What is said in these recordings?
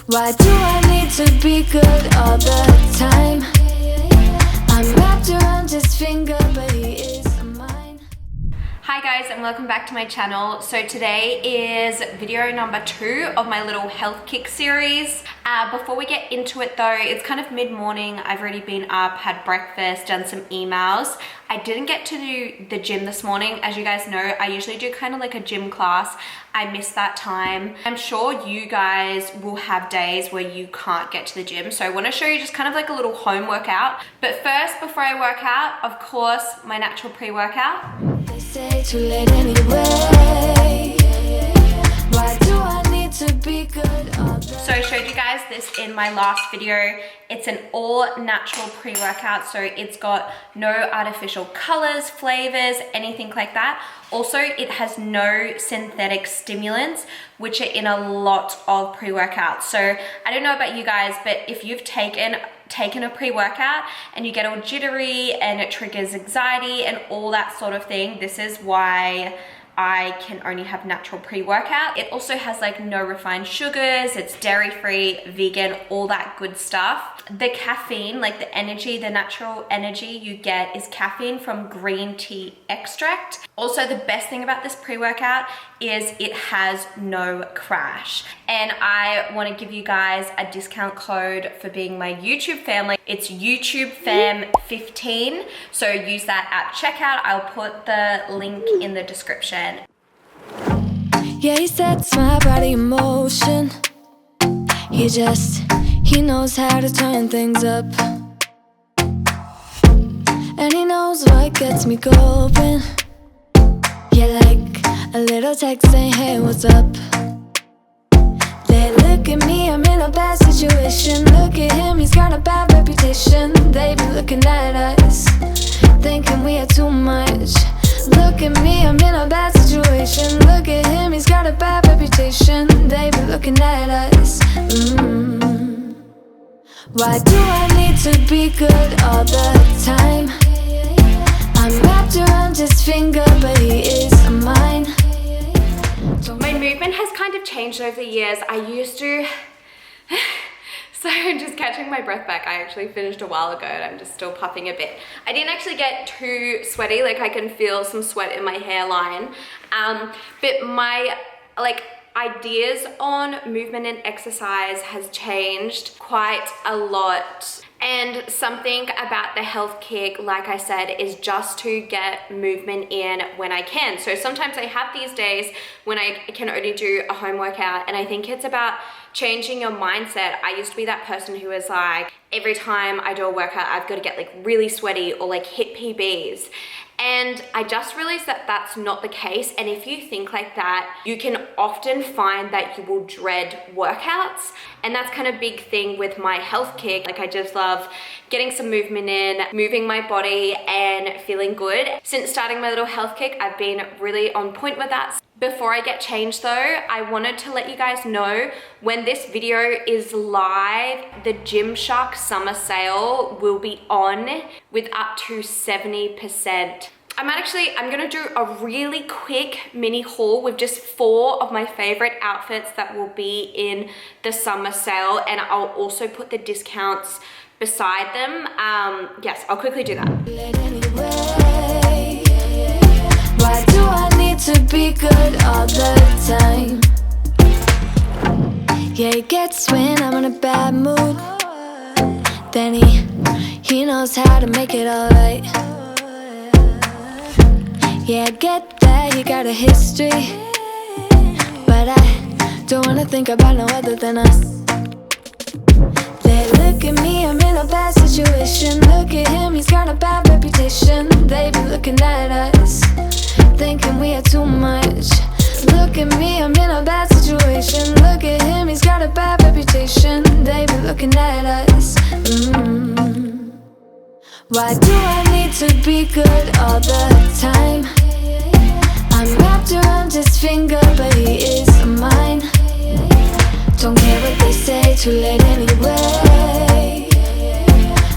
Why do I need to be good all the time? I'm wrapped around his finger, but he is mine. Hi guys, and welcome back to my channel. So today is video number 2 of my little health kick series. Before we get into it though, it's kind of mid-morning. I've already been up, had breakfast, done some emails. I didn't get to do the gym this morning. As you guys know, I usually do kind of like a gym class. I missed that time. I'm sure you guys will have days where you can't get to the gym. So I want to show you just kind of like a little home workout. But first, before I work out, of course, my natural pre-workout. They say too late anyway. Why do I need to be good all the So I showed you guys this in my last video. It's an all natural pre-workout, so it's got no artificial colors, flavors, anything like that. Also, it has no synthetic stimulants, which are in a lot of pre-workouts. So I don't know about you guys, but if you've taken a pre-workout and you get all jittery and it triggers anxiety and all that sort of thing, this is why I can only have natural pre-workout. It also has like no refined sugars, it's dairy-free, vegan, all that good stuff. The caffeine, like the energy, the natural energy you get is caffeine from green tea extract. Also, the best thing about this pre-workout is it has no crash. And I want to give you guys a discount code for being my YouTube family. It's YouTubeFam15. So use that at checkout. I'll put the link in the description. Yeah, he sets my body in motion. He knows how to turn things up. And he knows what gets me going. Yeah, like a little text saying, hey, what's up? They look at me, I'm in a bad situation. Look at him, he's got a bad reputation. They be looking at us, thinking we are too much. Look at me, I'm in a bad situation. Look at him, he's got a bad reputation. They be looking at us. Why do I need to be good all the time? I'm wrapped around his finger, but he is mine. My movement has kind of changed over the years. I used to... So just catching my breath back, I actually finished a while ago and I'm just still puffing a bit. I didn't actually get too sweaty, like I can feel some sweat in my hairline. But my ideas on movement and exercise has changed quite a lot. And something about the health kick, like I said, is just to get movement in when I can. So sometimes I have these days when I can only do a home workout, and I think it's about changing your mindset. I used to be that person who was like, every time I do a workout, I've got to get like really sweaty or like hit PBs. And I just realized that that's not the case. And if you think like that, you can often find that you will dread workouts. And that's kind of a big thing with my health kick. Like I just love getting some movement in, moving my body and feeling good. Since starting my little health kick, I've been really on point with that. Before I get changed though, I wanted to let you guys know when this video is live, the Gymshark summer sale will be on with up to 70%. I'm gonna do a really quick mini haul with just 4 of my favorite outfits that will be in the summer sale, and I'll also put the discounts beside them. Yes, I'll quickly do that. Why do I need to be good all the time? Yeah, he gets when I'm in a bad mood. Then he knows how to make it alright. Yeah, I get that you got a history, but I don't wanna think about no other than us. They look at me, I'm in a bad situation. Look at him, he's got a bad reputation. They be looking at us, thinking we are too much. Look at me, I'm in a bad situation. Look at him, he's got a bad reputation. They be looking at us. Why do I need to be good all the time? I'm wrapped around his finger, but he is mine. Don't care what they say, too late anyway.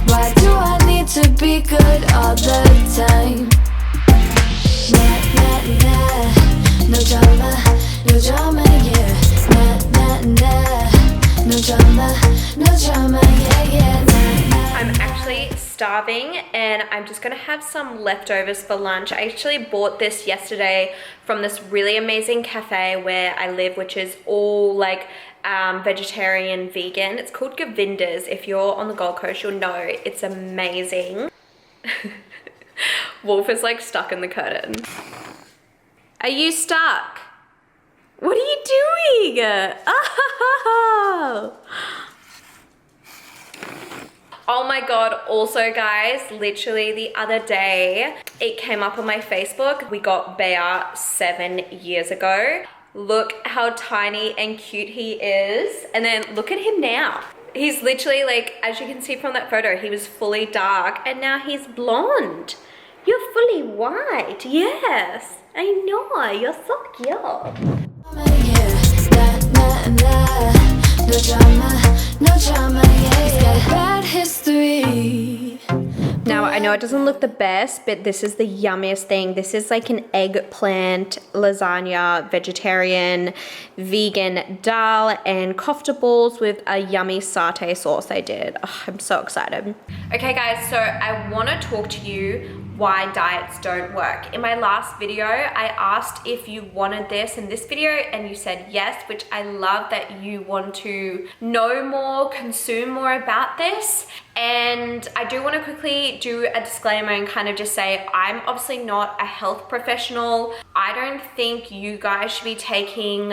Why do I need to be good all the time? Nah, nah, nah, no drama, yeah. Nah, nah, nah, no drama. starving and I'm just gonna have some leftovers for lunch. I actually bought this yesterday from this really amazing cafe where I live, which is all like vegetarian, vegan. It's called Govinda's. If you're on the Gold Coast, you'll know it's amazing. Wolf is like stuck in the curtain. Are you stuck? What are you doing? Oh! Oh my god, also guys, literally the other day, it came up on my Facebook. We got Bear 7 years ago. Look how tiny and cute he is. And then look at him now. He's literally like, as you can see from that photo, he was fully dark and now he's blonde. You're fully white, yes. I know, you're so cute. No drama, no drama, yeah. Bad history. Now, I know it doesn't look the best, but this is the yummiest thing. This is like an eggplant lasagna, vegetarian, vegan dal, and kofta balls with a yummy satay sauce I did. Oh, I'm so excited. Okay guys, so I want to talk to you why diets don't work. In my last video, I asked if you wanted this in this video and you said yes, which I love that you want to know more, consume more about this. And I do want to quickly do a disclaimer and kind of just say I'm obviously not a health professional. I don't think you guys should be taking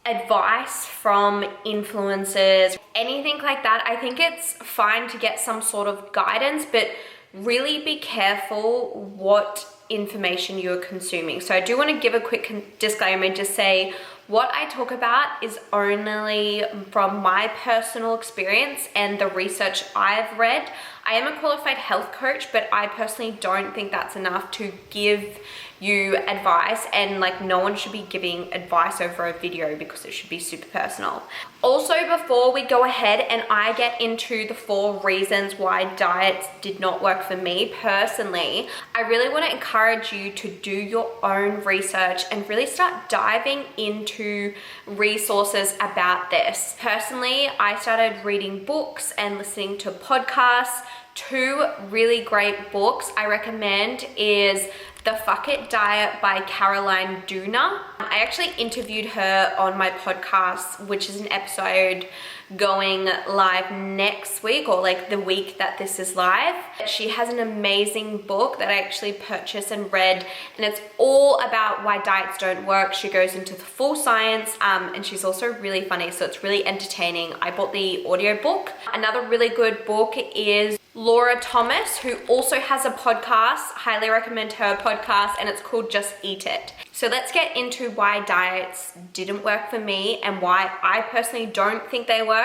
advice from influencers, anything like that. I think it's fine to get some sort of guidance, but really be careful what information you're consuming. So I do want to give a quick disclaimer and just say what I talk about is only from my personal experience and the research I've read. I am a qualified health coach, but I personally don't think that's enough to give you advice, and like no one should be giving advice over a video because it should be super personal. Also, before we go ahead and I get into the 4 reasons why diets did not work for me personally, I really want to encourage you to do your own research and really start diving into resources about this. Personally, I started reading books and listening to podcasts. 2 really great books I recommend is The Fuck It Diet by Caroline Dooner. I actually interviewed her on my podcast, which is an episode going live next week, or like the week that this is live. She has an amazing book that I actually purchased and read, and it's all about why diets don't work. She goes into the full science, and she's also really funny, so it's really entertaining. I bought the audiobook. Another really good book is Laura Thomas, who also has a podcast. Highly recommend her podcast, and it's called Just Eat It. So let's get into why diets didn't work for me and why I personally don't think they work,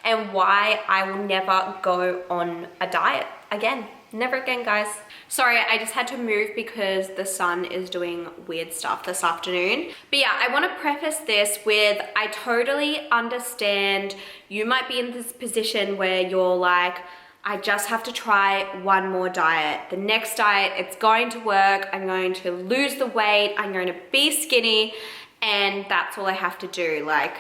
and why I will never go on a diet again. Never again, guys. Sorry, I just had to move because the sun is doing weird stuff this afternoon. But yeah, I want to preface this with I totally understand you might be in this position where you're like, I just have to try one more diet. The next diet, it's going to work. I'm going to lose the weight. I'm going to be skinny, and that's all I have to do. Like,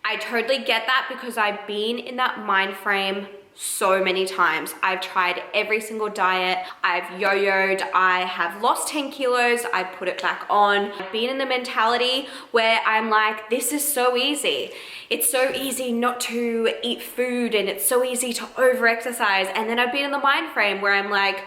I totally get that because I've been in that mind frame so many times. I've tried every single diet. I've yo-yoed. I have lost 10 kilos. I put it back on. I've been in the mentality where I'm like, this is so easy. It's so easy not to eat food, and it's so easy to over-exercise. And then I've been in the mind frame where I'm like,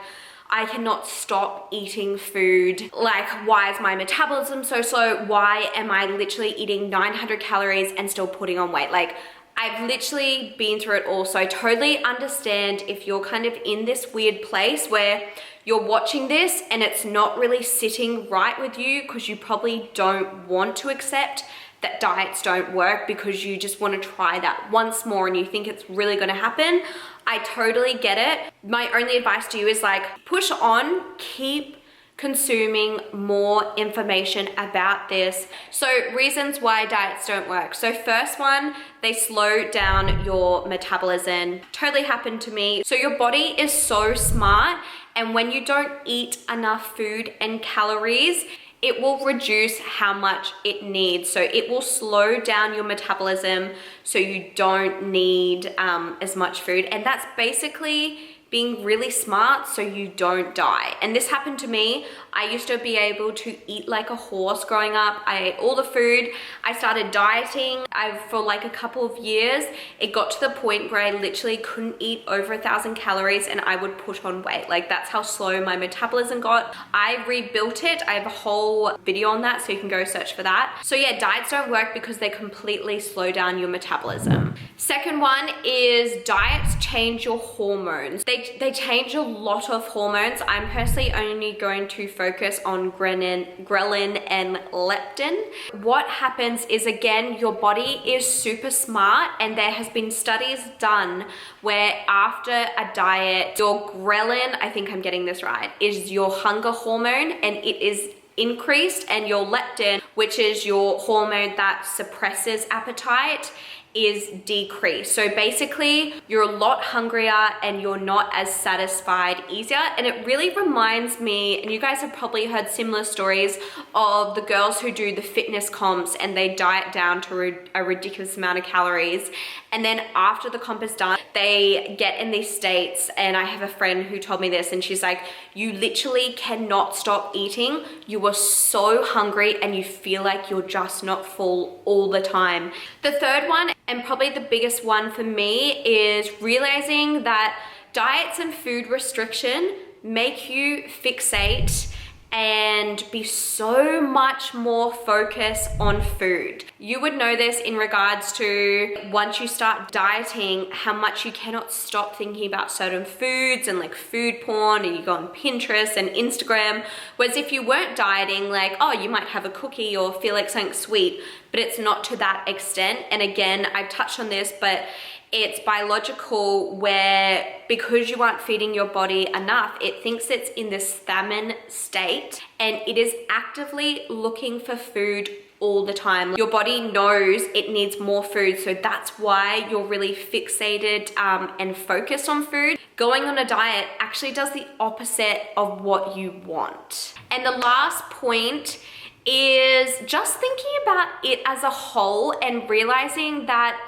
I cannot stop eating food. Like, why is my metabolism so slow? Why am I literally eating 900 calories and still putting on weight? Like, I've literally been through it all, so I totally understand if you're kind of in this weird place where you're watching this and it's not really sitting right with you because you probably don't want to accept that diets don't work because you just want to try that once more and you think it's really going to happen. I totally get it. My only advice to you is like, push on, keep consuming more information about this. So reasons why diets don't work. So first one, they slow down your metabolism. Totally happened to me. So your body is so smart, and when you don't eat enough food and calories, it will reduce how much it needs. So it will slow down your metabolism so you don't need as much food. And that's basically being really smart so you don't die. And this happened to me. I used to be able to eat like a horse growing up. I ate all the food. I started dieting for like a couple of years. It got to the point where I literally couldn't eat over 1,000 calories and I would put on weight. Like that's how slow my metabolism got. I rebuilt it. I have a whole video on that, so you can go search for that. So yeah, diets don't work because they completely slow down your metabolism. Second one is diets change your hormones. They change a lot of hormones. I'm personally only going to focus on ghrelin and leptin. What happens is, again, your body is super smart, and there has been studies done where after a diet, your ghrelin, I think I'm getting this right, is your hunger hormone, and it is increased, and your leptin, which is your hormone that suppresses appetite, is decreased. So basically you're a lot hungrier and you're not as satisfied easier. And it really reminds me, and you guys have probably heard similar stories of the girls who do the fitness comps and they diet down to a ridiculous amount of calories, and then after the comp is done they get in these states. And I have a friend who told me this, and she's like, you literally cannot stop eating. You are so hungry and you feel like you're just not full all the time. The third one, and probably the biggest one for me, is realizing that diets and food restriction make you fixate and be so much more focused on food. You would know this in regards to once you start dieting, how much you cannot stop thinking about certain foods and like food porn, and you go on Pinterest and Instagram. Whereas if you weren't dieting, like, oh, you might have a cookie or feel like something sweet, but it's not to that extent. And again, I've touched on this, but it's biological, where because you aren't feeding your body enough, it thinks it's in this famine state and it is actively looking for food all the time. Your body knows it needs more food, so that's why you're really fixated and focused on food. Going on a diet actually does the opposite of what you want. And the last point is just thinking about it as a whole and realizing that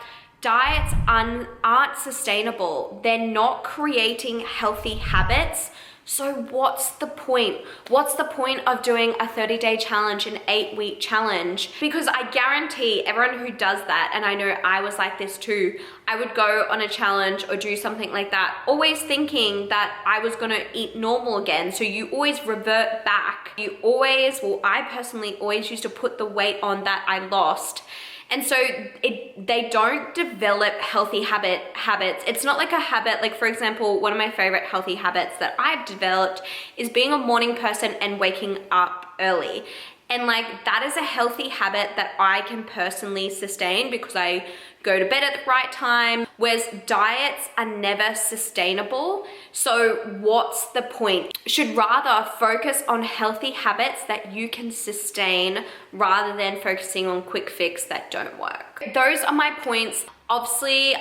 diets aren't sustainable. They're not creating healthy habits. So what's the point? What's the point of doing a 30-day challenge, an 8-week challenge? Because I guarantee everyone who does that, and I know I was like this too, I would go on a challenge or do something like that, always thinking that I was gonna eat normal again. So you always revert back. I personally always used to put the weight on that I lost. And so they don't develop healthy habits. It's not like a habit. Like, for example, one of my favorite healthy habits that I've developed is being a morning person and waking up early. And like, that is a healthy habit that I can personally sustain because I go to bed at the right time, whereas diets are never sustainable. So what's the point? Should rather focus on healthy habits that you can sustain rather than focusing on quick fix that don't work. Those are my points. Obviously,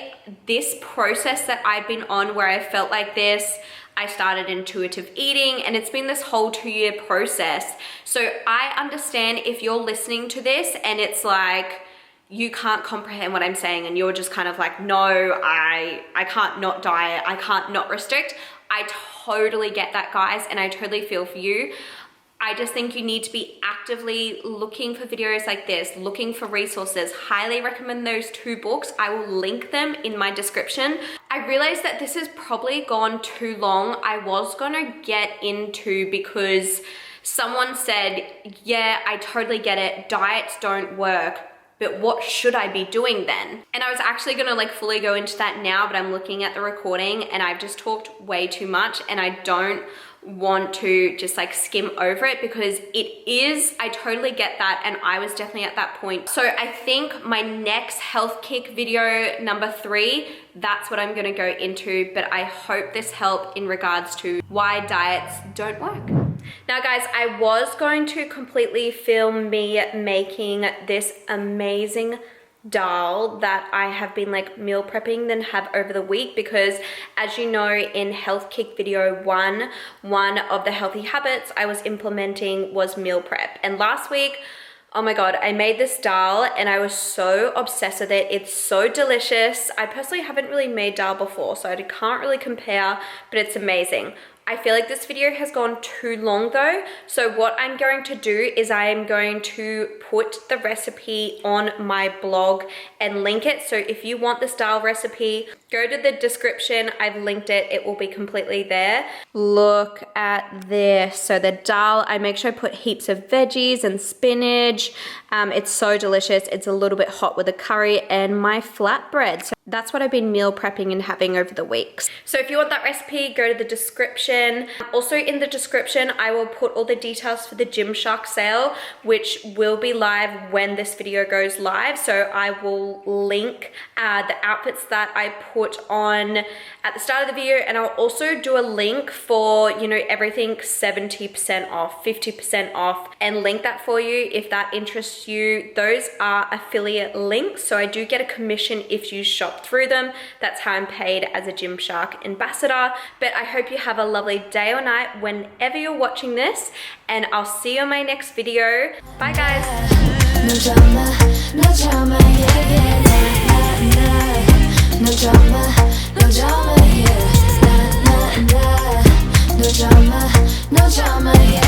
this process that I've been on where I felt like this, I started intuitive eating, and it's been this whole 2-year process. So I understand if you're listening to this and it's like, you can't comprehend what I'm saying and you're just kind of like, no, I can't not diet, I can't not restrict. I totally get that, guys, and I totally feel for you. I just think you need to be actively looking for videos like this, looking for resources. Highly recommend those 2 books. I will link them in my description. I realized that this has probably gone too long. I was gonna get into, because someone said, yeah, I totally get it, diets don't work, but what should I be doing then? And I was actually gonna like fully go into that now, but I'm looking at the recording and I've just talked way too much, and I don't want to just like skim over it because it is, I totally get that, and I was definitely at that point. So I think my next health kick video, number 3, that's what I'm gonna go into, but I hope this helped in regards to why diets don't work. Now guys, I was going to completely film me making this amazing dal that I have been like meal prepping and have over the week, because as you know, in health kick video 1, one of the healthy habits I was implementing was meal prep. And last week Oh my god, I made this dal and I was so obsessed with it. It's so delicious. I personally haven't really made dal before, so I can't really compare, but it's amazing. I feel like this video has gone too long though, so what I'm going to do is I am going to put the recipe on my blog and link it. So if you want this dal recipe, go to the description. I've linked it. It will be completely there. Look at this. So the dal, I make sure I put heaps of veggies and spinach. It's so delicious. It's a little bit hot with a curry and my flatbread. So that's what I've been meal prepping and having over the weeks. So if you want that recipe, go to the description. Also in the description, I will put all the details for the Gymshark sale, which will be live when this video goes live. So I will link the outfits that I put on at the start of the video, and I'll also do a link for, you know, everything 70% off, 50% off, and link that for you if that interests you. Those are affiliate links, so I do get a commission if you shop through them. That's how I'm paid as a Gymshark ambassador. But I hope you have a lovely day or night whenever you're watching this, and I'll see you in my next video. Bye guys. No drama, no drama, yeah, yeah, nah, nah, nah. No drama, no drama, yeah, nah, nah, nah. No drama, no drama, yeah.